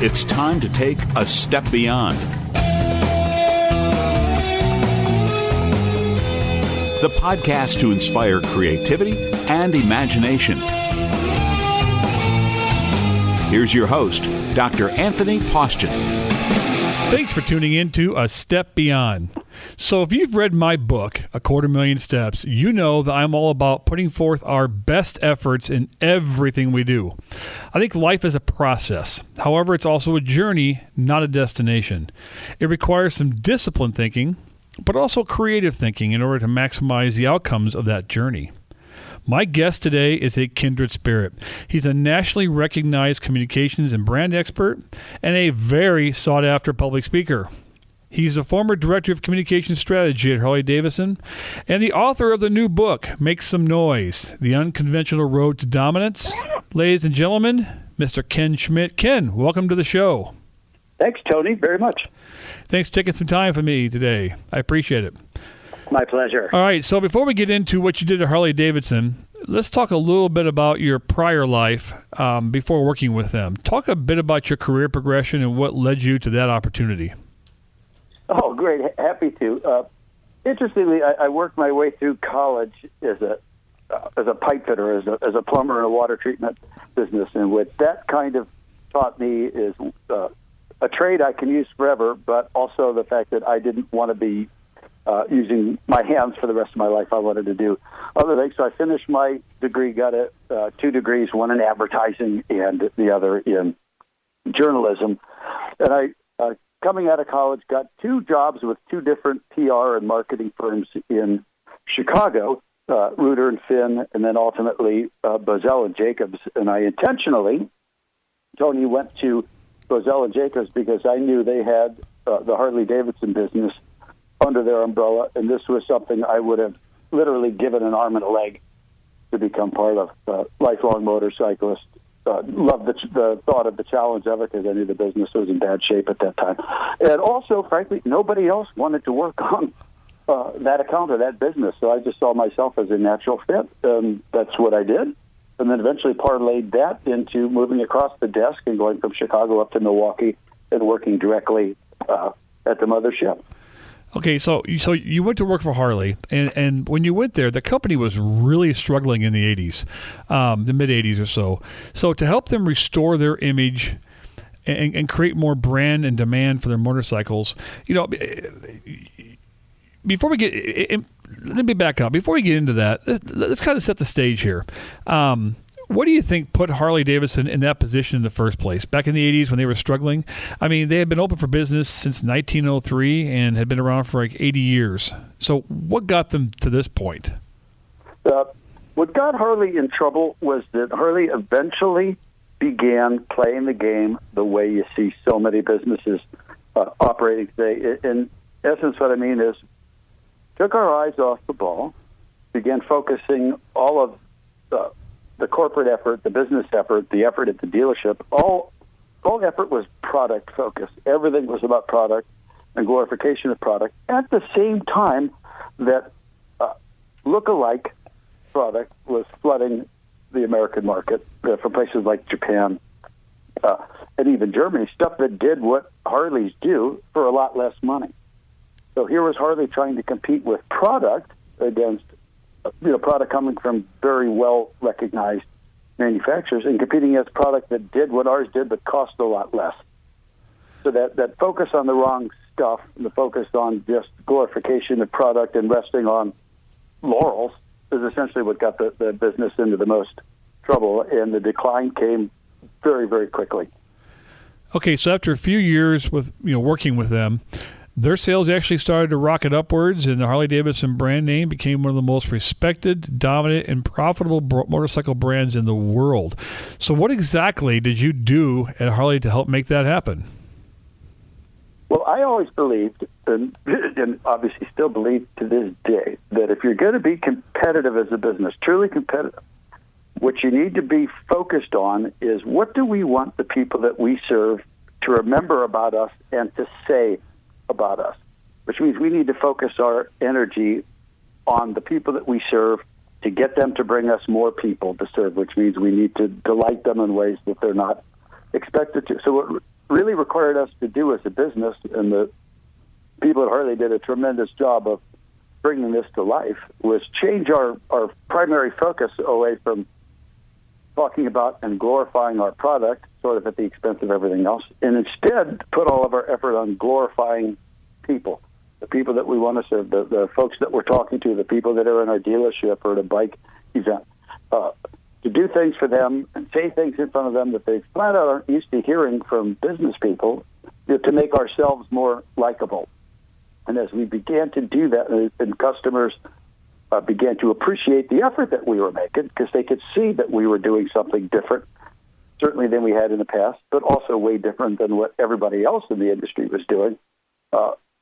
It's time to take a step beyond. The podcast to inspire creativity and imagination. Here's your host, Dr. Anthony Poston. Thanks for tuning in to A Step Beyond. So if you've read my book, A 250,000 Steps, you know that I'm all about putting forth our best efforts in everything we do. I think life is a process. However, it's also a journey, not a destination. It requires some disciplined thinking, but also creative thinking in order to maximize the outcomes of that journey. My guest today is a kindred spirit. He's a nationally recognized communications and brand expert and a very sought-after public speaker. He's a former director of communications strategy at Harley Davidson and the author of the new book, Make Some Noise, The Unconventional Road to Dominance. Ladies and gentlemen, Mr. Ken Schmidt. Ken, welcome to the show. Thanks, Tony, very much. Thanks for taking some time for me today. I appreciate it. My pleasure. All right, so before we get into what you did at Harley Davidson, let's talk a little bit about your prior life before working with them. Talk a bit about your career progression and what led you to that opportunity. Oh, great. Happy to. Interestingly, I worked my way through college as a pipe fitter, as a plumber in a water treatment business. And what that kind of taught me is a trade I can use forever, but also the fact that I didn't want to be using my hands for the rest of my life. I wanted to do other things. So I finished my degree, got 2 degrees, one in advertising and the other in journalism. And I, coming out of college, got 2 jobs with 2 different PR and marketing firms in Chicago, Reuter and Finn, and then ultimately Bozell and Jacobs. And I intentionally, Tony, went to Bozell and Jacobs because I knew they had the Harley Davidson business under their umbrella, and this was something I would have literally given an arm and a leg to become part of. Lifelong motorcyclist. Loved the thought of the challenge of it because I knew the business was in bad shape at that time. And also, frankly, nobody else wanted to work on that account or that business, so I just saw myself as a natural fit. That's what I did, and then eventually parlayed that into moving across the desk and going from Chicago up to Milwaukee and working directly at the mothership. Okay, so you went to work for Harley, and when you went there, the company was really struggling in the 80s, the mid-80s or so. So to help them restore their image and create more brand and demand for their motorcycles, before we get, let me back up. Before we get into that, let's kind of set the stage here. What do you think put Harley Davidson in that position in the first place? Back in the 80s when they were struggling? I mean, they had been open for business since 1903 and had been around for like 80 years. So what got them to this point? What got Harley in trouble was that Harley eventually began playing the game the way you see so many businesses operating today. In essence, what I mean is took our eyes off the ball, began focusing all of the corporate effort, the business effort, the effort at the dealership, all effort was product focused. Everything was about product and glorification of product. At the same time that look-alike product was flooding the American market from places like Japan and even Germany, stuff that did what Harleys do for a lot less money. So here was Harley trying to compete with product against product coming from very well-recognized manufacturers and competing against product that did what ours did but cost a lot less. So that focus on the wrong stuff, and the focus on just glorification of product and resting on laurels is essentially what got the business into the most trouble, and the decline came very, very quickly. Okay, so after a few years with working with them, their sales actually started to rocket upwards, and the Harley-Davidson brand name became one of the most respected, dominant, and profitable motorcycle brands in the world. So what exactly did you do at Harley to help make that happen? Well, I always believed, and obviously still believe to this day, that if you're going to be competitive as a business, truly competitive, what you need to be focused on is what do we want the people that we serve to remember about us and to say about us, which means we need to focus our energy on the people that we serve to get them to bring us more people to serve, which means we need to delight them in ways that they're not expected to. So really required us to do as a business, and the people at Harley did a tremendous job of bringing this to life, was change our primary focus away from talking about and glorifying our product sort of at the expense of everything else, and instead put all of our effort on glorifying people, the people that we want to serve, the folks that we're talking to, the people that are in our dealership or at a bike event, to do things for them and say things in front of them that they flat out aren't used to hearing from business people, to make ourselves more likable. And as we began to do that, and customers began to appreciate the effort that we were making, because they could see that we were doing something different, certainly than we had in the past, but also way different than what everybody else in the industry was doing.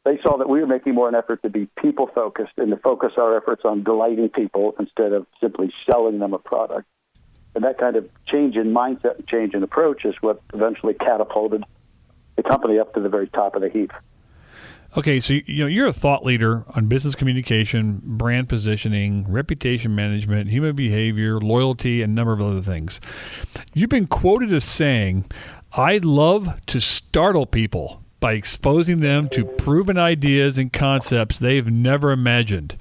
They saw that we were making more an effort to be people-focused and to focus our efforts on delighting people instead of simply selling them a product. And that kind of change in mindset and change in approach is what eventually catapulted the company up to the very top of the heap. Okay, so you're a thought leader on business communication, brand positioning, reputation management, human behavior, loyalty, and a number of other things. You've been quoted as saying, "I love to startle people by exposing them to proven ideas and concepts they've never imagined."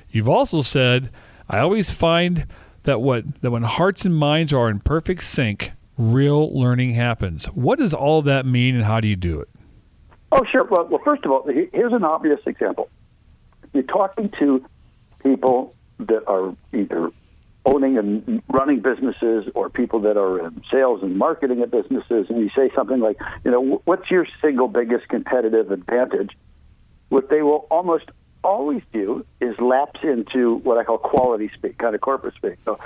You've also said, "I always find that when hearts and minds are in perfect sync, real learning happens." What does all of that mean, and how do you do it? Oh, sure. Well, first of all, here's an obvious example. You're talking to people that are either owning and running businesses or people that are in sales and marketing at businesses, and you say something like, what's your single biggest competitive advantage? What they will almost always do is lapse into what I call quality speak, kind of corporate speak. So,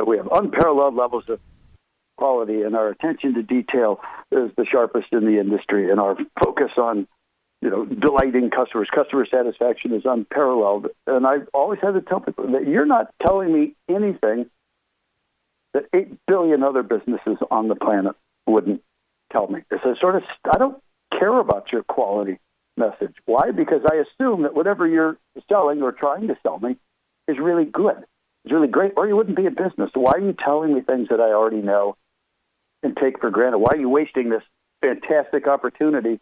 we have unparalleled levels of quality, and our attention to detail is the sharpest in the industry, and our focus on, delighting customers. Customer satisfaction is unparalleled. And I've always had to tell people that you're not telling me anything that 8 billion other businesses on the planet wouldn't tell me. It's a sort of, I don't care about your quality message. Why? Because I assume that whatever you're selling or trying to sell me is really good. It's really great, or you wouldn't be in business. So why are you telling me things that I already know and take for granted? Why are you wasting this fantastic opportunity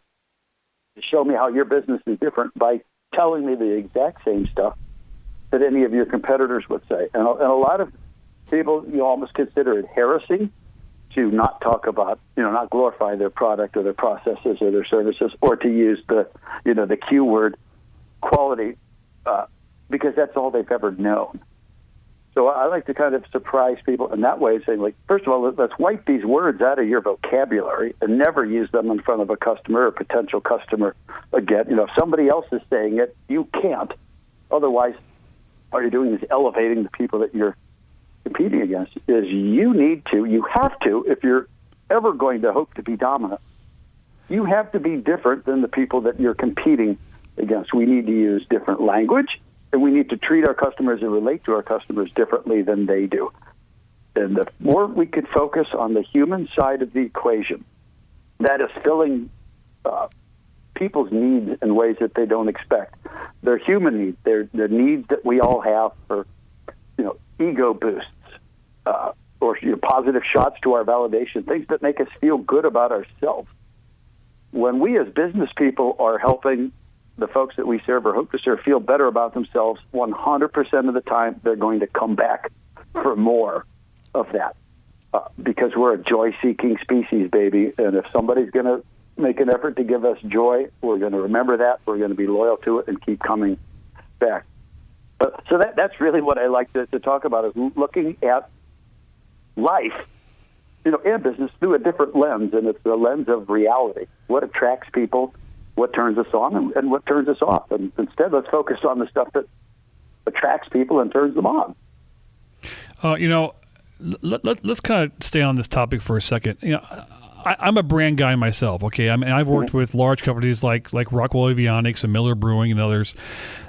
to show me how your business is different by telling me the exact same stuff that any of your competitors would say? And a lot of people, almost consider it heresy to not talk about, not glorify their product or their processes or their services, or to use the Q word, quality, because that's all they've ever known. So I like to kind of surprise people in that way, saying, first of all, let's wipe these words out of your vocabulary and never use them in front of a customer or potential customer again. If somebody else is saying it, you can't. Otherwise, all you're doing is elevating the people that you're competing against. You have to, if you're ever going to hope to be dominant, you have to be different than the people that you're competing against. We need to use different language, and we need to treat our customers and relate to our customers differently than they do. And the more we could focus on the human side of the equation, that is filling people's needs in ways that they don't expect. Their human needs, their needs that we all have for, ego boosts, or positive shots to our validation, things that make us feel good about ourselves. When we as business people are helping the folks that we serve or hope to serve feel better about themselves, 100% of the time they're going to come back for more of that, because we're a joy-seeking species, baby. And if somebody's going to make an effort to give us joy, we're going to remember that. We're going to be loyal to it and keep coming back. So that's really what I like to talk about, is looking at life, and business through a different lens, and it's the lens of reality. What attracts people, what turns us on, and what turns us off. And instead, let's focus on the stuff that attracts people and turns them on. Let's kind of stay on this topic for a second. I'm a brand guy myself. Okay, I've worked with large companies like Rockwell Avionics and Miller Brewing and others,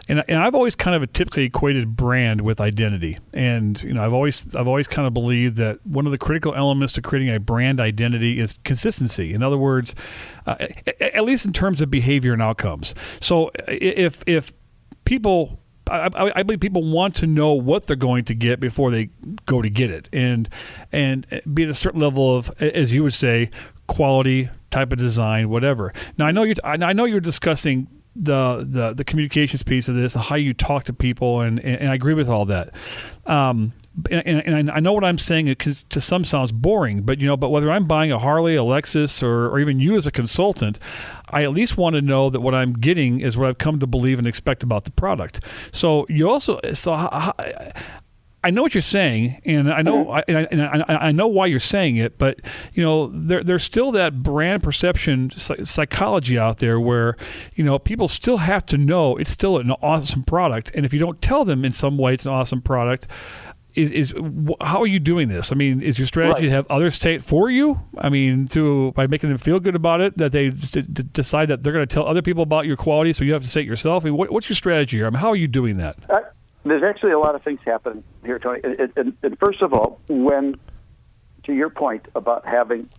and I've always kind of typically equated brand with identity. And I've always kind of believed that one of the critical elements to creating a brand identity is consistency. In other words, at least in terms of behavior and outcomes. So if people, I believe people want to know what they're going to get before they go to get it, and be at a certain level of, as you would say, quality, type of design, whatever. Now I know you're discussing the communications piece of this, how you talk to people, and I agree with all that. And I know what I'm saying, it to some sounds boring, but whether I'm buying a Harley, a Lexus, or even you as a consultant, I at least want to know that what I'm getting is what I've come to believe and expect about the product. So I know what you're saying, and I know I know why you're saying it, but there's still that brand perception psychology out there where people still have to know it's still an awesome product, and if you don't tell them in some way it's an awesome product, how are you doing this? I mean, is your strategy to have others say it for you? I mean, by making them feel good about it, that they decide that they're going to tell other people about your quality, so you have to say it yourself? I mean, what's your strategy here? I mean, how are you doing that? There's actually a lot of things happening here, Tony. And first of all, to your point about having,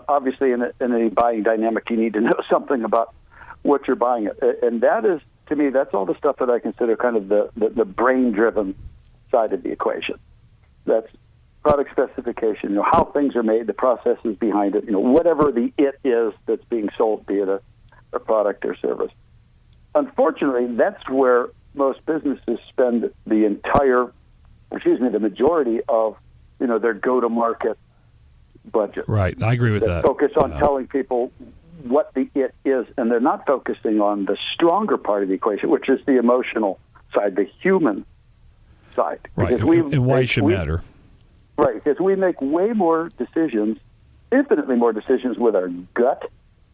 obviously in a buying dynamic, you need to know something about what you're buying. And that is, to me, that's all the stuff that I consider kind of the brain-driven side of the equation. That's product specification, how things are made, the processes behind it, whatever the it is that's being sold, be it a product or service. Unfortunately, that's where most businesses spend the majority of, their go-to-market budget. Right, I agree with that. Focus on telling people what the it is, and they're not focusing on the stronger part of the equation, which is the emotional side, the human side. Right, and why it should matter. Right, because we make way more decisions, infinitely more decisions with our gut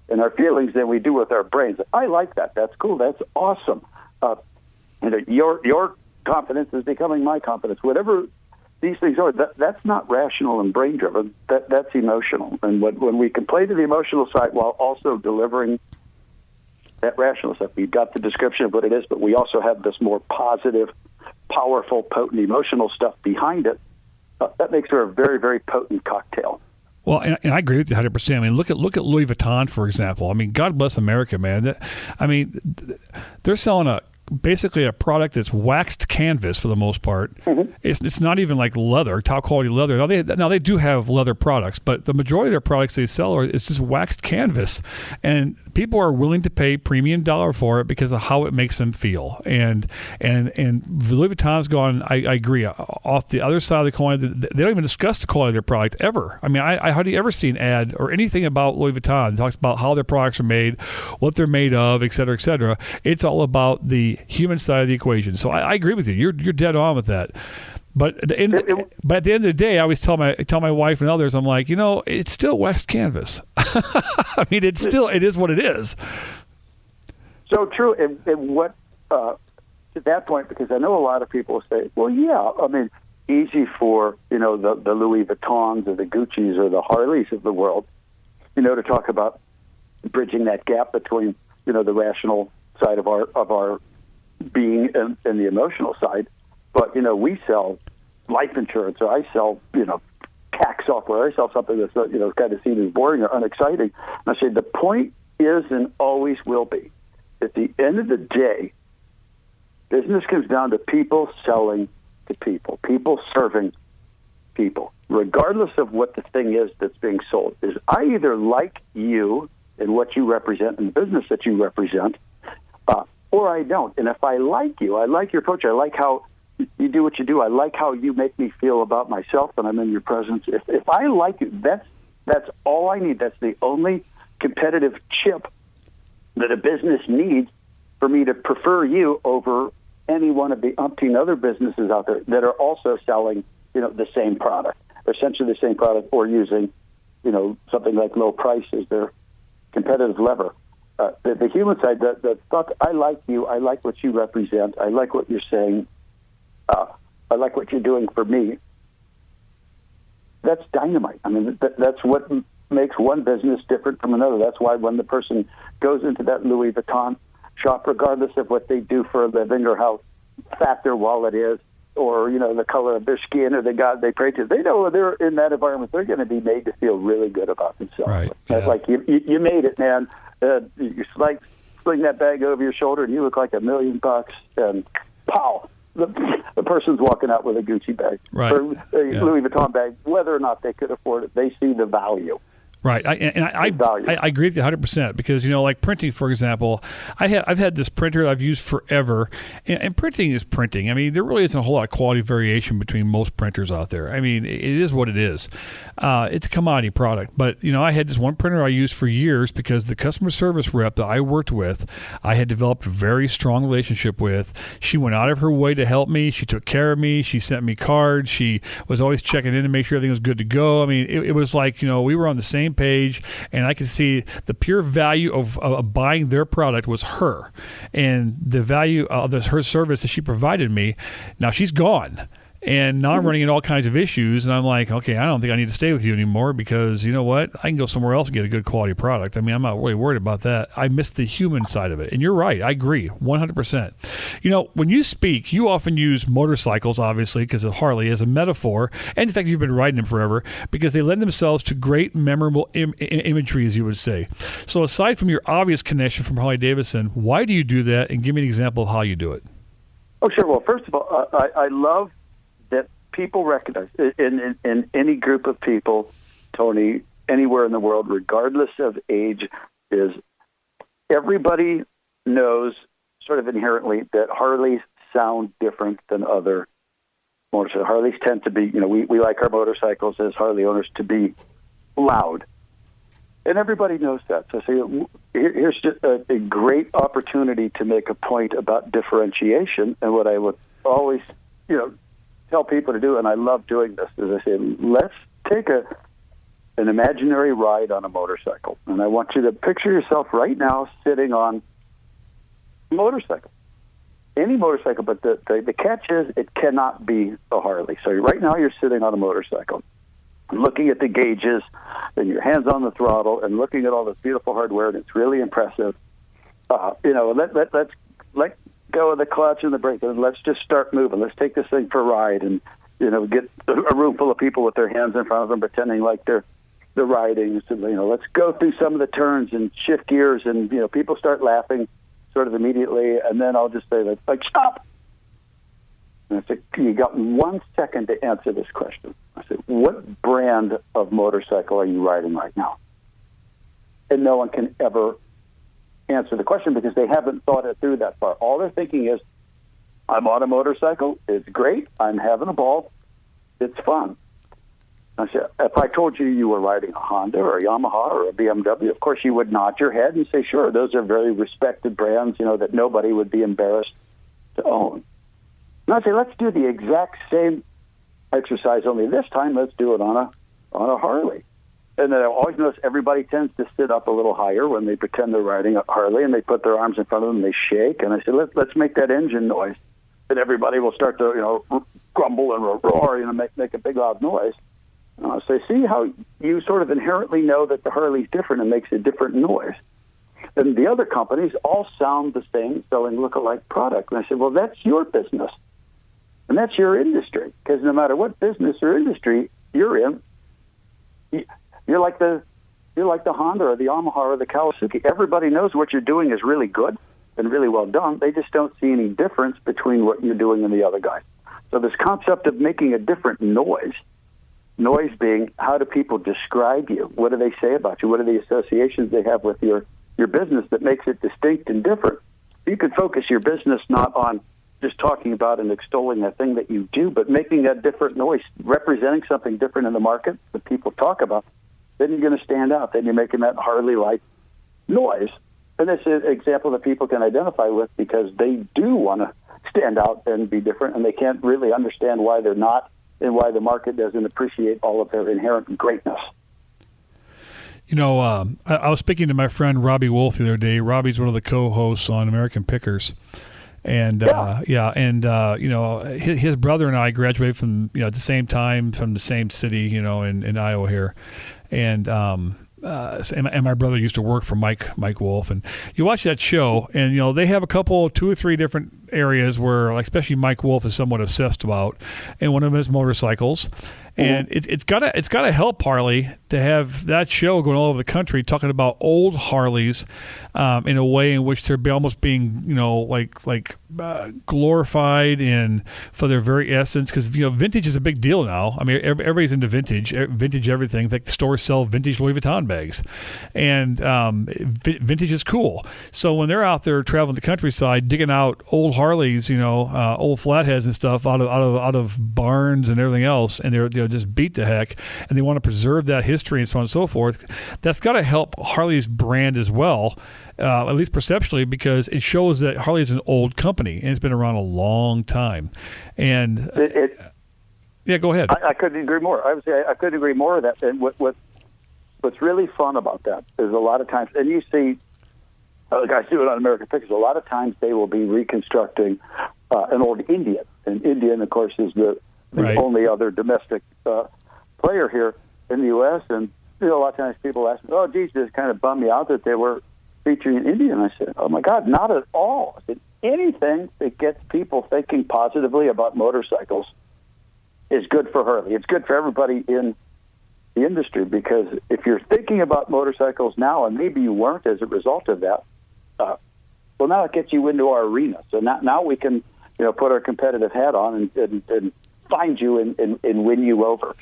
and our feelings than we do with our brains. I like that. That's cool. That's awesome. Your confidence is becoming my confidence. Whatever these things are, that's not rational and brain-driven. That's emotional. And when we can play to the emotional side while also delivering that rational stuff, we've got the description of what it is, but we also have this more positive, powerful, potent emotional stuff behind it. That makes for a very, very potent cocktail. Well, and I agree with you 100%. I mean, look at Louis Vuitton, for example. I mean, God bless America, man. They're selling basically a product that's waxed canvas for the most part. Mm-hmm. It's not even like leather, top quality leather. Now they do have leather products, but the majority of their products they sell is just waxed canvas, and people are willing to pay premium dollar for it because of how it makes them feel. And Louis Vuitton's gone. I agree. Off the other side of the coin, they don't even discuss the quality of their product ever. I mean, I hardly ever see an ad or anything about Louis Vuitton. It talks about how their products are made, what they're made of, et cetera, et cetera. It's all about the human side of the equation. So I agree with you. You're dead on with that. But at the end of the day, I always tell my wife and others, I'm like, it's still waxed canvas. I mean, it is what it is. So true. And what to that point, because I know a lot of people say, well, yeah, I mean, easy for the Louis Vuittons or the Guccis or the Harleys of the world, to talk about bridging that gap between the rational side of our being and the emotional side. But we sell life insurance, or I sell tax software. I sell something that's kind of seen as boring or unexciting. And I say the point is and always will be, at the end of the day, business comes down to people selling to people serving people, regardless of what the thing is that's being sold. Is I either like you and what you represent and the business that you represent, or I don't. And if I like you, I like your approach, I like how you do what you do, I like how you make me feel about myself when I'm in your presence. If I like you, that's all I need. That's the only competitive chip that a business needs for me to prefer you over any one of the umpteen other businesses out there that are also selling, the same product, essentially the same product, or using, something like low price as their competitive lever. The human side, the thought, I like you, I like what you represent, I like what you're saying, I like what you're doing for me. That's dynamite. I mean, that's what makes one business different from another. That's why when the person goes into that Louis Vuitton shop, regardless of what they do for a living or how fat their wallet is, or the color of their skin or the God they pray to, they know they're in that environment. They're going to be made to feel really good about themselves. Right. That's like you made it, man. You sling that bag over your shoulder, and you look like $1 million. And pow, the person's walking out with a Gucci bag, right, or a Louis Vuitton bag, whether or not they could afford it. They see the value. Right, I agree with you 100% because like printing, for example, I've had this printer that I've used forever, and printing is printing. I mean, there really isn't a whole lot of quality variation between most printers out there. I mean, it is what it is. It's a commodity product, but I had this one printer I used for years because the customer service rep that I worked with, I had developed a very strong relationship with. She went out of her way to help me. She took care of me. She sent me cards. She was always checking in to make sure everything was good to go. I mean, it was like we were on the same page, and I could see the pure value of buying their product was her, and the value of her service that she provided me. Now she's gone, and now I'm running into all kinds of issues, and I'm like, okay, I don't think I need to stay with you anymore because you know what? I can go somewhere else and get a good quality product. I mean, I'm not really worried about that. I miss the human side of it, and you're right. I agree 100%. When you speak, you often use motorcycles, obviously, because of Harley as a metaphor, and the fact that you've been riding them forever, because they lend themselves to great, memorable imagery, as you would say. So aside from your obvious connection from Harley Davidson, why do you do that, and give me an example of how you do it. Oh, sure. Well, first of all, I love that people recognize in any group of people, Tony, anywhere in the world, regardless of age, is everybody knows sort of inherently that Harleys sound different than other motorcycles. Harleys tend to be, we like our motorcycles as Harley owners to be loud. And everybody knows that. So here's just a great opportunity to make a point about differentiation. And what I would always, tell people to do, and I love doing this, is I say, let's take an imaginary ride on a motorcycle. And I want you to picture yourself right now sitting on a motorcycle. Any motorcycle, but the catch is it cannot be a Harley. So right now you're sitting on a motorcycle, looking at the gauges, and your hands on the throttle, and looking at all this beautiful hardware, and it's really impressive. Let's let go of the clutch and the brake, and let's just start moving. Let's take this thing for a ride, and get a room full of people with their hands in front of them, pretending like they're riding. So, let's go through some of the turns and shift gears, and people start laughing sort of immediately, and then I'll just say like stop. And I say, you got 1 second to answer this question. I said, what brand of motorcycle are you riding right now? And no one can ever answer the question because they haven't thought it through that far. All they're thinking is, I'm on a motorcycle. It's great. I'm having a ball. It's fun. I said, if I told you were riding a Honda or a Yamaha or a BMW, of course you would nod your head and say, sure, those are very respected brands, that nobody would be embarrassed to own. And I say, let's do the exact same exercise, only this time let's do it on a Harley. And then I always notice everybody tends to sit up a little higher when they pretend they're riding a Harley, and they put their arms in front of them and they shake. And I said, let's make that engine noise. And everybody will start to, grumble and roar, make a big loud noise. So see how you sort of inherently know that the Harley's different and makes a different noise. And the other companies all sound the same, selling look-alike product. And I said, well, that's your business. And that's your industry. Because no matter what business or industry you're in, you're like the Honda or the Yamaha or the Kawasaki. Everybody knows what you're doing is really good and really well done. They just don't see any difference between what you're doing and the other guy. So this concept of making a different noise being, how do people describe you? What do they say about you? What are the associations they have with your business that makes it distinct and different? You can focus your business not on just talking about and extolling that thing that you do, but making a different noise, representing something different in the market that people talk about. Then you're going to stand out. Then you're making that Harley-like noise. And it's an example that people can identify with because they do want to stand out and be different, and they can't really understand why they're not and why the market doesn't appreciate all of their inherent greatness. I was speaking to my friend Robbie Wolf the other day. Robbie's one of the co-hosts on American Pickers. And his brother and I graduated from at the same time from the same city in Iowa here, and my brother used to work for Mike Wolf, and you watch that show, and they have 2 or 3 different areas where, like, especially Mike Wolf is somewhat obsessed about, and one of them is motorcycles. And it's gotta help Harley to have that show going all over the country talking about old Harleys in a way in which they're almost being, glorified and for their very essence. Because vintage is a big deal now. I mean, everybody's into vintage everything. In fact, the stores sell vintage Louis Vuitton bags, and vintage is cool. So when they're out there traveling the countryside, digging out old Harleys, old flatheads and stuff out of barns and everything else, and they're just beat the heck, and they want to preserve that history and so on and so forth. That's got to help Harley's brand as well, at least perceptually, because it shows that Harley is an old company and it's been around a long time. And yeah, go ahead. I couldn't agree more. I would say I couldn't agree more of that. And what's really fun about that is a lot of times, and you see guys do it on American Pictures. A lot of times they will be reconstructing an old Indian, and Indian, of course, is the only other domestic player here in the U.S. And a lot of times people ask me, "Oh, geez, this kind of bummed me out that they were featuring an Indian." I said, "Oh my God, not at all." I said, anything that gets people thinking positively about motorcycles is good for Harley. It's good for everybody in the industry, because if you're thinking about motorcycles now, and maybe you weren't as a result of that, well, now it gets you into our arena. So now we can, put our competitive hat on and find you and win you over,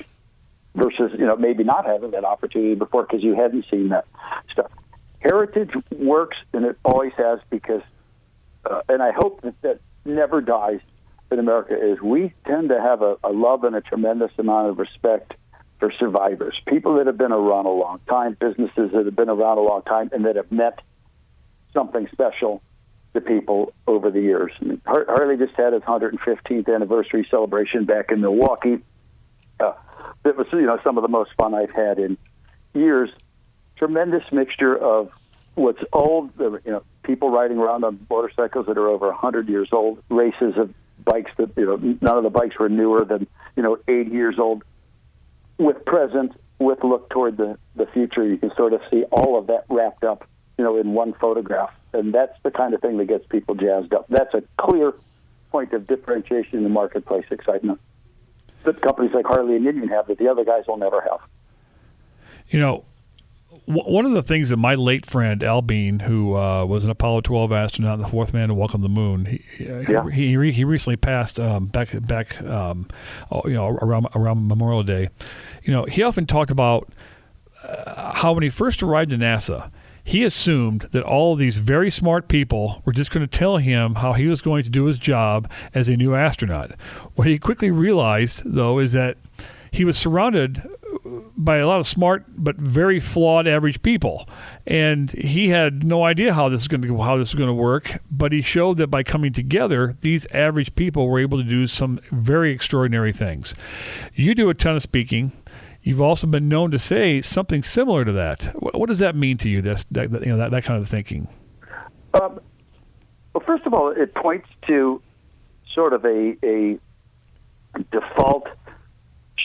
versus, maybe not having that opportunity before because you hadn't seen that stuff. Heritage works, and it always has, because, and I hope that never dies in America, is we tend to have a love and a tremendous amount of respect for survivors, people that have been around a long time, businesses that have been around a long time, and that have meant something special to people over the years. I mean, Harley just had its 115th anniversary celebration back in Milwaukee. That was, some of the most fun I've had in years. Tremendous mixture of what's old, people riding around on motorcycles that are over 100 years old, races of bikes that, none of the bikes were newer than, 8 years old, with present, with look toward the future. You can sort of see all of that wrapped up, in one photograph. And that's the kind of thing that gets people jazzed up. That's a clear point of differentiation in the marketplace excitement that companies like Harley and Indian have that the other guys will never have. One of the things that my late friend Al Bean, who was an Apollo 12 astronaut and the fourth man to walk on the moon, he recently passed back around Memorial Day. He often talked about how when he first arrived in NASA, he assumed that all of these very smart people were just going to tell him how he was going to do his job as a new astronaut. What he quickly realized, though, is that he was surrounded by a lot of smart but very flawed average people, and he had no idea how this was going to work. But he showed that by coming together, these average people were able to do some very extraordinary things. You do a ton of speaking. You've also been known to say something similar to that. What does that mean to you? That kind of thinking. Well, first of all, it points to sort of a default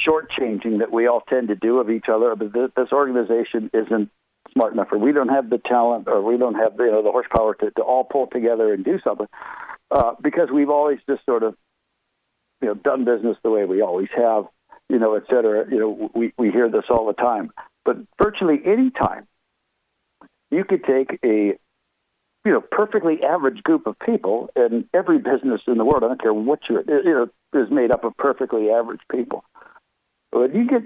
shortchanging that we all tend to do of each other. But this organization isn't smart enough, or we don't have the talent, or we don't have the horsepower to all pull together and do something, because we've always just sort of done business the way we always have. Et cetera. We hear this all the time. But virtually any time, you could take a, perfectly average group of people, and every business in the world, I don't care what is made up of perfectly average people. But you get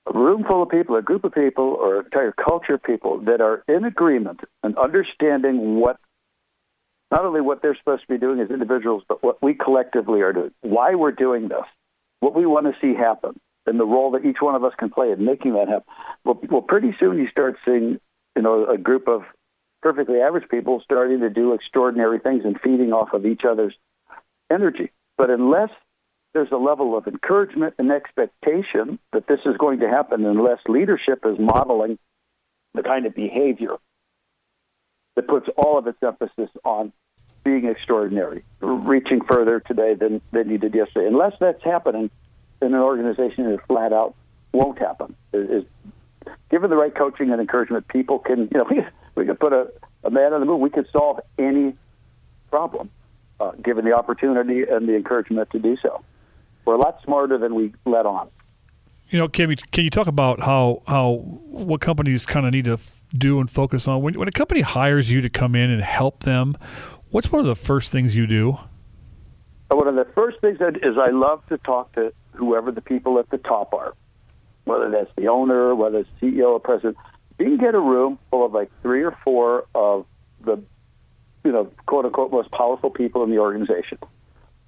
a room full of people, a group of people, or an entire culture of people that are in agreement and understanding not only what they're supposed to be doing as individuals, but what we collectively are doing, why we're doing this, what we want to see happen, and the role that each one of us can play in making that happen. Well, pretty soon you start seeing, a group of perfectly average people starting to do extraordinary things and feeding off of each other's energy. But unless there's a level of encouragement and expectation that this is going to happen, unless leadership is modeling the kind of behavior that puts all of its emphasis on being extraordinary, reaching further today than you did yesterday. Unless that's happening, then an organization that flat out won't happen. Given the right coaching and encouragement, people can, we could put a man on the moon. We could solve any problem. given the opportunity and the encouragement to do so. We're a lot smarter than we let on. Kim, can you talk about what companies kind of need to do and focus on? When a company hires you to come in and help them, what's one of the first things you do? One of the first things is I love to talk to whoever the people at the top are, whether that's the owner, whether it's CEO or president. You can get a room full of like 3 or 4 of the, quote unquote, most powerful people in the organization.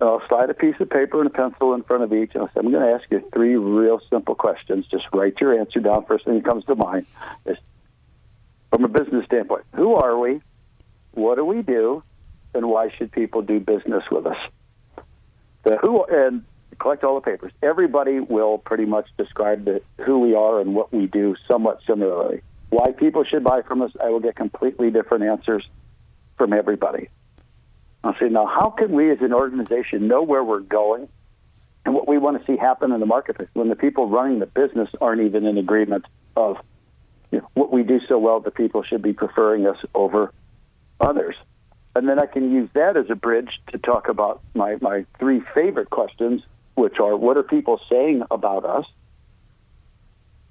And I'll slide a piece of paper and a pencil in front of each, and I'll say, I'm going to ask you 3 real simple questions. Just write your answer down. First thing that comes to mind is, from a business standpoint, who are we? What do we do? And why should people do business with us? And collect all the papers. Everybody will pretty much describe who we are and what we do somewhat similarly. Why people should buy from us, I will get completely different answers from everybody. I'll say, now, how can we as an organization know where we're going and what we want to see happen in the marketplace when the people running the business aren't even in agreement of what we do so well that people should be preferring us over others? And then I can use that as a bridge to talk about my 3 favorite questions, which are, what are people saying about us?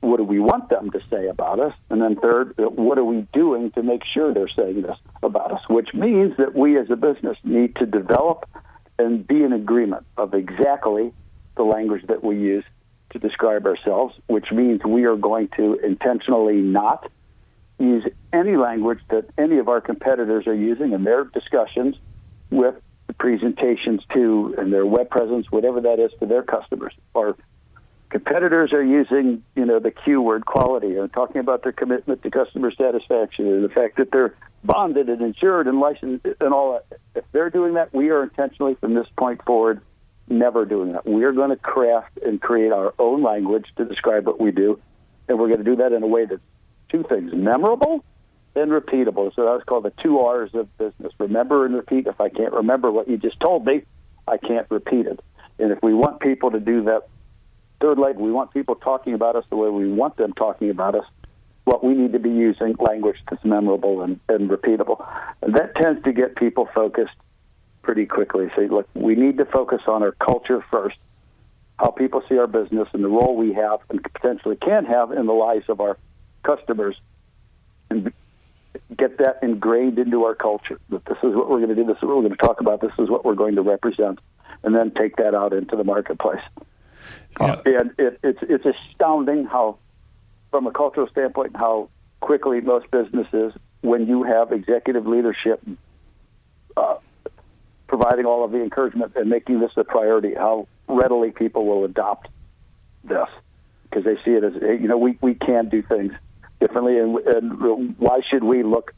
What do we want them to say about us? And then third, what are we doing to make sure they're saying this about us? Which means that we as a business need to develop and be in agreement of exactly the language that we use to describe ourselves, which means we are going to intentionally not use any language that any of our competitors are using in their discussions with the presentations to and their web presence, whatever that is, to their customers. Our competitors are using, the Q word, quality, and talking about their commitment to customer satisfaction and the fact that they're bonded and insured and licensed and all that. If they're doing that, we are intentionally, from this point forward, never doing that. We are going to craft and create our own language to describe what we do, and we're going to do that in a way that's 2 things: memorable and repeatable. So that's called the 2 R's of business: remember and repeat. If I can't remember what you just told me, I can't repeat it. And if we want people to do that, third leg, we want people talking about us the way we want them talking about us, we need to be using language that's memorable and repeatable. And that tends to get people focused pretty quickly. Say, look, we need to focus on our culture first, how people see our business and the role we have and potentially can have in the lives of our customers, and get that ingrained into our culture, that this is what we're going to do, this is what we're going to talk about, this is what we're going to represent, and then take that out into the marketplace. And it's astounding how, from a cultural standpoint, how quickly most businesses, when you have executive leadership providing all of the encouragement and making this a priority, how readily people will adopt this, because they see it as, we can do things differently, and why should we look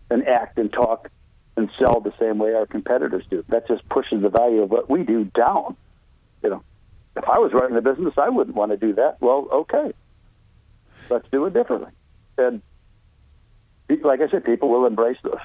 and act and talk and sell the same way our competitors do? That just pushes the value of what we do down. If I was running the business, I wouldn't want to do that. Well, okay, let's do it differently. And like I said, people will embrace this.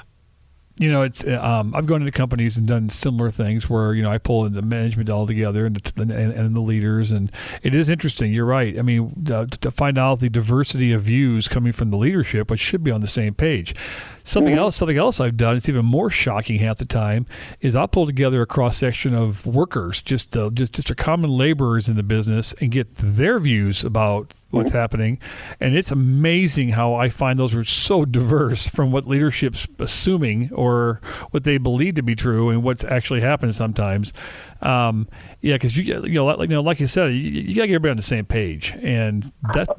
It's I've gone into companies and done similar things where I pull in the management all together and the leaders, and it is interesting. You're right. I mean, to find out the diversity of views coming from the leadership, which should be on the same page. Something else I've done, it's even more shocking half the time, is I'll pull together a cross-section of workers, just common laborers in the business, and get their views about what's happening. And it's amazing how I find those are so diverse from what leadership's assuming or what they believe to be true and what's actually happened sometimes. Because like you said, you got to get everybody on the same page, and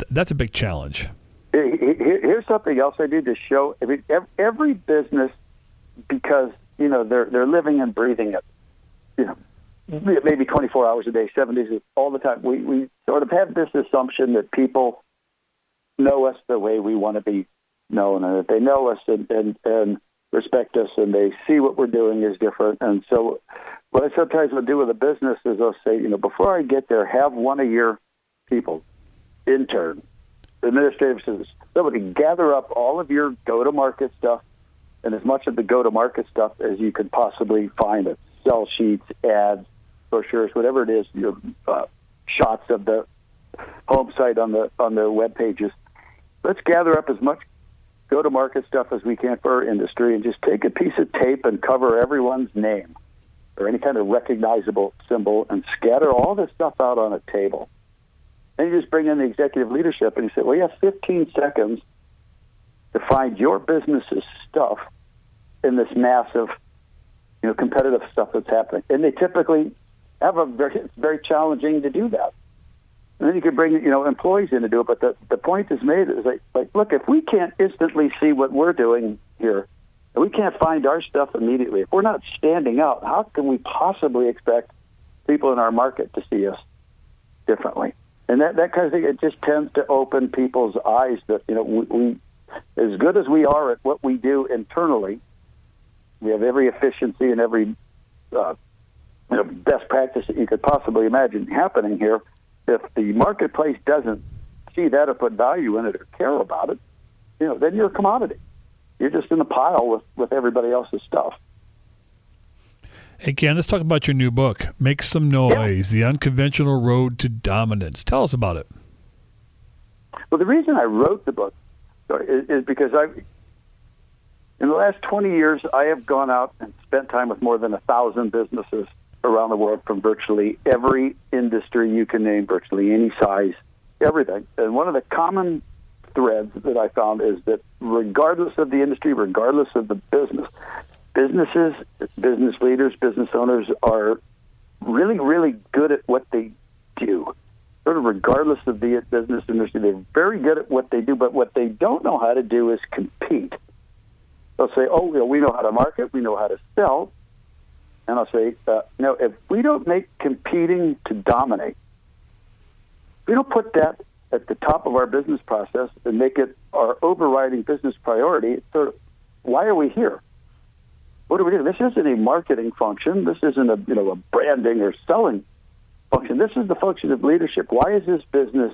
that's a big challenge. Here's something else I do to show. I mean, every business, because they're living and breathing it. Maybe 24 hours a day, 7 days, all the time. We sort of have this assumption that people know us the way we want to be known, and that they know us and respect us, and they see what we're doing is different. And so what I sometimes will do with a business is I'll say, before I get there, have one of your people, intern, administrative assistants, somebody gather up all of your go-to-market stuff and as much of the go-to-market stuff as you could possibly find it. Sell sheets, ads, brochures, whatever it is, shots of the home site on the web pages. Let's gather up as much go-to-market stuff as we can for our industry and just take a piece of tape and cover everyone's name or any kind of recognizable symbol and scatter all this stuff out on a table. And you just bring in the executive leadership and you say, well, you have 15 seconds to find your business's stuff in this massive, competitive stuff that's happening. And they typically have it's very challenging to do that. And then you can bring, employees in to do it. But the point is made is like, look, if we can't instantly see what we're doing here, and we can't find our stuff immediately, if we're not standing out, how can we possibly expect people in our market to see us differently? And that kind of thing, it just tends to open people's eyes that, we as good as we are at what we do internally, we have every efficiency and every best practice that you could possibly imagine happening here. If the marketplace doesn't see that or put value in it or care about it, then you're a commodity. You're just in a pile with everybody else's stuff. Hey, Ken, let's talk about your new book, Make Some Noise, The Unconventional Road to Dominance. Tell us about it. Well, the reason I wrote the book is because in the last 20 years, I have gone out and spent time with more than 1,000 businesses around the world from virtually every industry you can name, virtually any size, everything. And one of the common threads that I found is that regardless of the industry, regardless of the businesses, business leaders, business owners are really, really good at what they do. Sort of regardless of the business industry, they're very good at what they do, but what they don't know how to do is compete. They'll say, we know how to market, we know how to sell. And I'll say, no, if we don't make competing to dominate, if we don't put that at the top of our business process and make it our overriding business priority, it's sort of, why are we here? What do we do? This isn't a marketing function. This isn't a branding or selling function. This is the function of leadership. Why is this business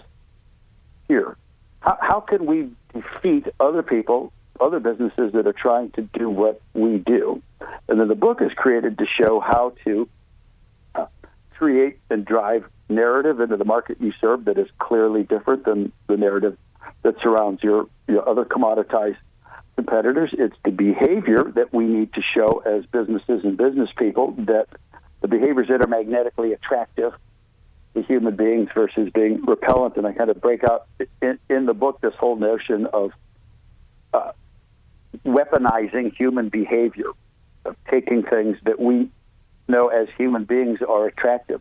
here? How can we defeat other people, other businesses that are trying to do what we do? And then the book is created to show how to create and drive narrative into the market you serve that is clearly different than the narrative that surrounds your other commoditized competitors. It's the behavior that we need to show as businesses and business people, that the behaviors that are magnetically attractive to human beings versus being repellent. And I kind of break out in the book this whole notion of weaponizing human behavior, of taking things that we know as human beings are attractive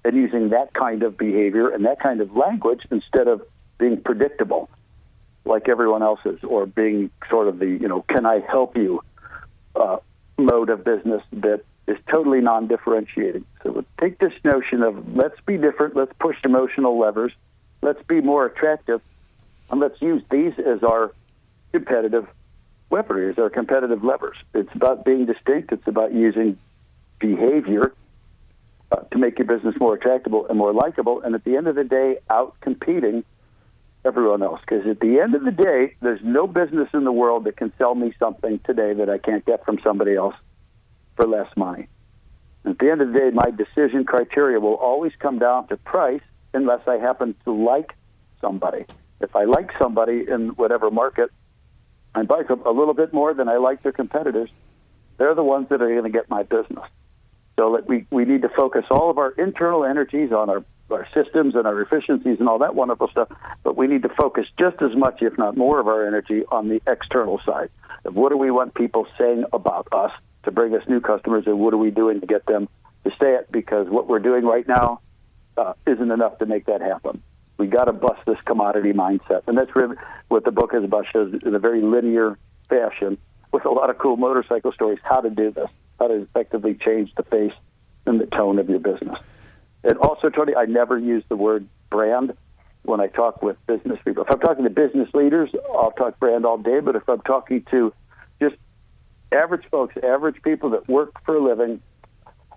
and using that kind of behavior and that kind of language instead of being predictable like everyone else's, or being sort of the, can I help you mode of business that is totally non-differentiating. So we'll take this notion of let's be different, let's push emotional levers, let's be more attractive, and let's use these as our competitive weaponry, as our competitive levers. It's about being distinct. It's about using behavior to make your business more attractable and more likable, and at the end of the day, out-competing everyone else. Because at the end of the day, there's no business in the world that can sell me something today that I can't get from somebody else for less money. At the end of the day, my decision criteria will always come down to price unless I happen to like somebody. If I like somebody in whatever market, I buy a little bit more than I like their competitors, they're the ones that are going to get my business. So that we need to focus all of our internal energies on our systems and our efficiencies and all that wonderful stuff, but we need to focus just as much, if not more, of our energy on the external side of what do we want people saying about us to bring us new customers, and what are we doing to get them to stay it, because what we're doing right now isn't enough to make that happen. We got to bust this commodity mindset, and that's really what the book is about, shows in a very linear fashion with a lot of cool motorcycle stories how to do this, how to effectively change the face and the tone of your business. And also, Tony, I never use the word brand when I talk with business people. If I'm talking to business leaders, I'll talk brand all day, but if I'm talking to just average folks, average people that work for a living,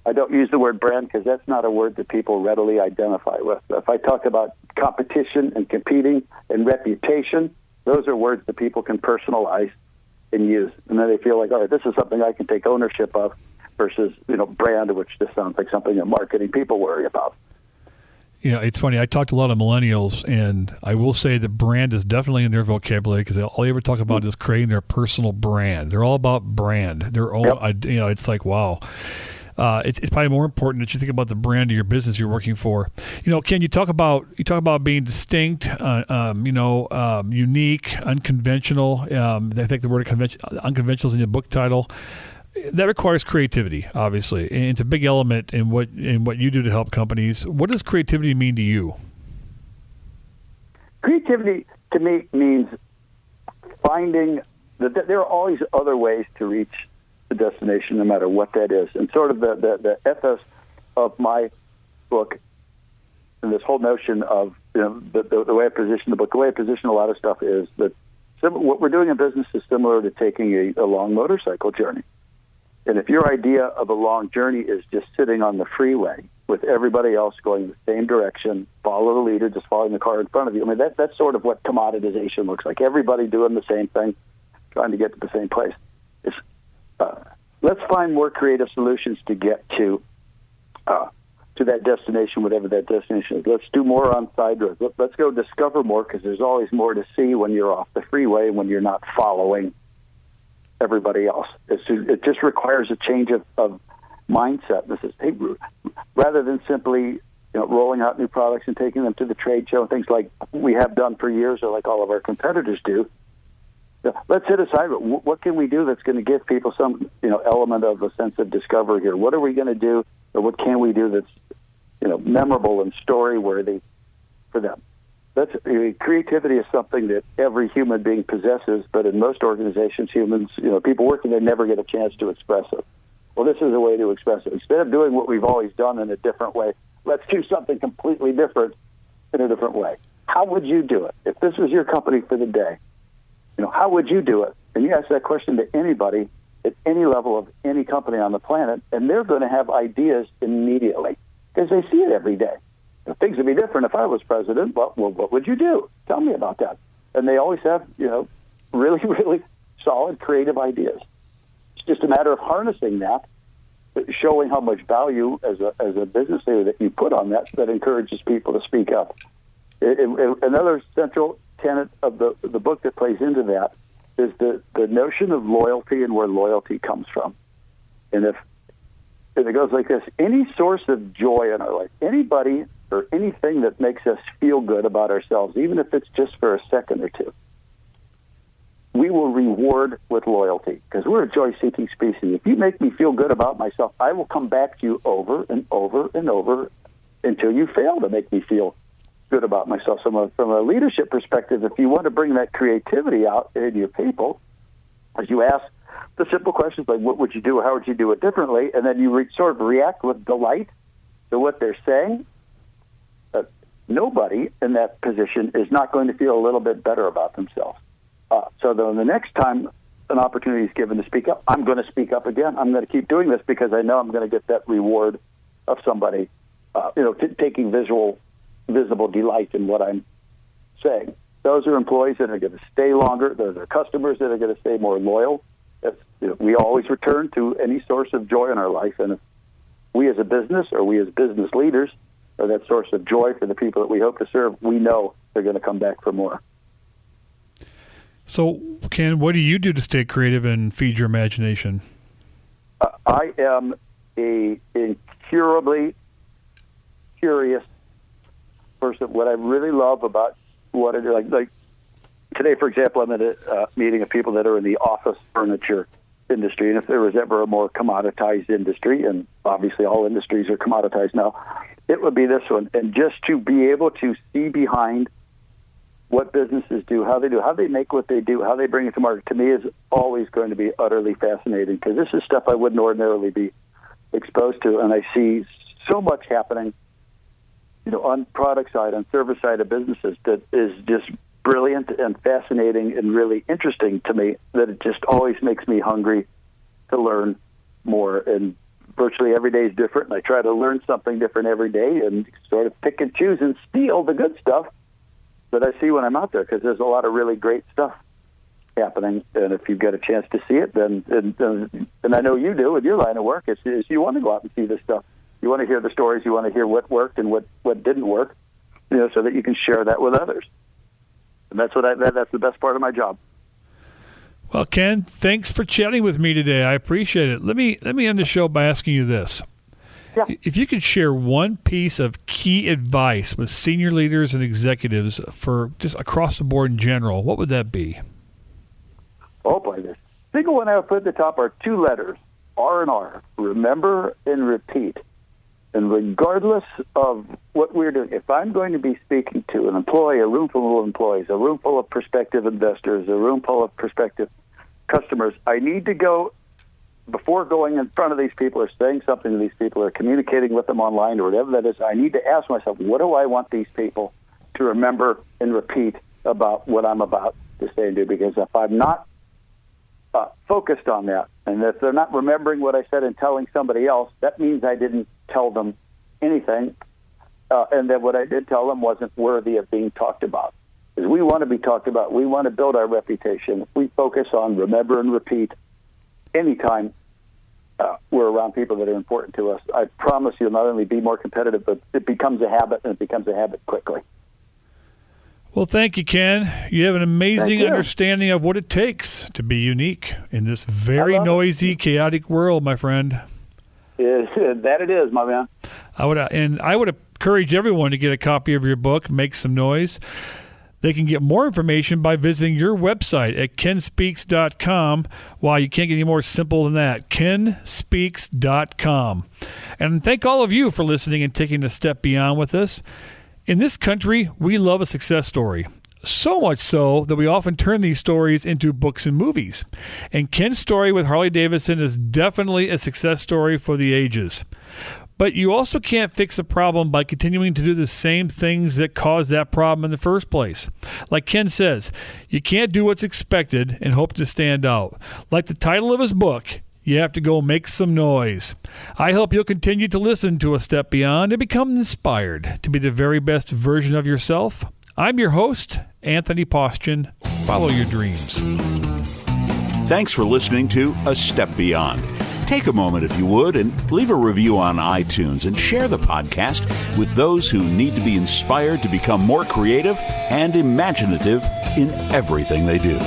I don't use the word brand because that's not a word that people readily identify with. If I talk about competition and competing and reputation, those are words that people can personalize and use. And then they feel like, all right, this is something I can take ownership of, versus, brand, which just sounds like something that marketing people worry about. It's funny. I talk to a lot of millennials, and I will say that brand is definitely in their vocabulary because all they ever talk about is creating their personal brand. They're all about brand. Their own, Yep. It's like, wow. it's probably more important that you think about the brand of your business you're working for. Ken, you talk about being distinct, unique, unconventional. I think the word unconventional is in your book title. That requires creativity, obviously, and it's a big element in what you do to help companies. What does creativity mean to you? Creativity to me means finding that there are always other ways to reach the destination, no matter what that is. And sort of the ethos of my book, and this whole notion of the way I position the book, the way I position a lot of stuff is that what we're doing in business is similar to taking a long motorcycle journey. And if your idea of a long journey is just sitting on the freeway with everybody else going the same direction, follow the leader, just following the car in front of you, I mean, that's sort of what commoditization looks like. Everybody doing the same thing, trying to get to the same place. Let's find more creative solutions to get to that destination, whatever that destination is. Let's do more on side roads. Let's go discover more, because there's always more to see when you're off the freeway and when you're not following everybody else. It just requires a change of mindset. This is, hey, rather than simply rolling out new products and taking them to the trade show and things like we have done for years, or like all of our competitors do. Let's hit aside. What can we do that's going to give people some element of a sense of discovery here? What are we going to do, or what can we do that's memorable and story worthy for them? Creativity is something that every human being possesses, but in most organizations, humans, people working there never get a chance to express it. Well, this is a way to express it. Instead of doing what we've always done in a different way, let's do something completely different in a different way. How would you do it? If this was your company for the day, how would you do it? And you ask that question to anybody at any level of any company on the planet, and they're going to have ideas immediately because they see it every day. Things would be different if I was president. Well, what would you do? Tell me about that. And they always have, really, really solid creative ideas. It's just a matter of harnessing that, showing how much value as a business leader that you put on that encourages people to speak up. Another central tenet of the book that plays into that is the notion of loyalty and where loyalty comes from. And it goes like this: any source of joy in our life, anybody or anything that makes us feel good about ourselves, even if it's just for a second or two, we will reward with loyalty, because we're a joy-seeking species. If you make me feel good about myself, I will come back to you over and over and over until you fail to make me feel good about myself. So from a leadership perspective, if you want to bring that creativity out into your people, as you ask the simple questions like, what would you do? How would you do it differently? And then you sort of react with delight to what they're saying. Nobody in that position is not going to feel a little bit better about themselves. So then the next time an opportunity is given to speak up, I'm going to speak up again. I'm going to keep doing this because I know I'm going to get that reward of somebody, taking visible delight in what I'm saying. Those are employees that are going to stay longer. Those are customers that are going to stay more loyal. We always return to any source of joy in our life, and if we as a business or we as business leaders are that source of joy for the people that we hope to serve, we know they're going to come back for more. So, Ken, what do you do to stay creative and feed your imagination? I am a incurably curious person. What I really love about what I do, like today, for example, I'm at a meeting of people that are in the office furniture industry, and if there was ever a more commoditized industry, and obviously all industries are commoditized now, it would be this one. And just to be able to see behind what businesses do, how they make what they do, how they bring it to market, to me is always going to be utterly fascinating, because this is stuff I wouldn't ordinarily be exposed to, and I see so much happening, on product side, on service side of businesses, that is just brilliant and fascinating and really interesting to me, that it just always makes me hungry to learn more. And virtually every day is different, and I try to learn something different every day and sort of pick and choose and steal the good stuff that I see when I'm out there, because there's a lot of really great stuff happening. And if you get a chance to see it, then and I know you do with your line of work, is you want to go out and see this stuff. You want to hear the stories. You want to hear what worked and what didn't work, so that you can share that with others. And that's that's the best part of my job. Well, Ken, thanks for chatting with me today. I appreciate it. Let me end the show by asking you this. Yeah. If you could share one piece of key advice with senior leaders and executives for just across the board in general, what would that be? Oh, boy. The single one I would put at the top are two letters, R and R. Remember and repeat. And regardless of what we're doing, if I'm going to be speaking to an employee, a room full of employees, a room full of prospective investors, a room full of prospective customers, I need to go, before going in front of these people or saying something to these people or communicating with them online or whatever that is, I need to ask myself, what do I want these people to remember and repeat about what I'm about to say and do? Because if I'm not focused on that, and if they're not remembering what I said and telling somebody else, that means I didn't tell them anything, and that what I did tell them wasn't worthy of being talked about. Because we want to be talked about. We want to build our reputation. We focus on remember and repeat anytime we're around people that are important to us. I promise you'll not only be more competitive, but it becomes a habit, and it becomes a habit quickly. Well, thank you, Ken. You have an amazing understanding of what it takes to be unique in this very noisy, chaotic world, my friend. That it is, my man. I would encourage everyone to get a copy of your book, Make Some Noise. They can get more information by visiting your website at kenspeaks.com. Wow, you can't get any more simple than that. kenspeaks.com. And thank all of you for listening and taking a step beyond with us. In this country, we love a success story. So much so that we often turn these stories into books and movies. And Ken's story with Harley Davidson is definitely a success story for the ages. But you also can't fix a problem by continuing to do the same things that caused that problem in the first place. Like Ken says, you can't do what's expected and hope to stand out. Like the title of his book, you have to go make some noise. I hope you'll continue to listen to A Step Beyond and become inspired to be the very best version of yourself. I'm your host, Anthony Postian. Follow your dreams. Thanks for listening to A Step Beyond. Take a moment, if you would, and leave a review on iTunes and share the podcast with those who need to be inspired to become more creative and imaginative in everything they do.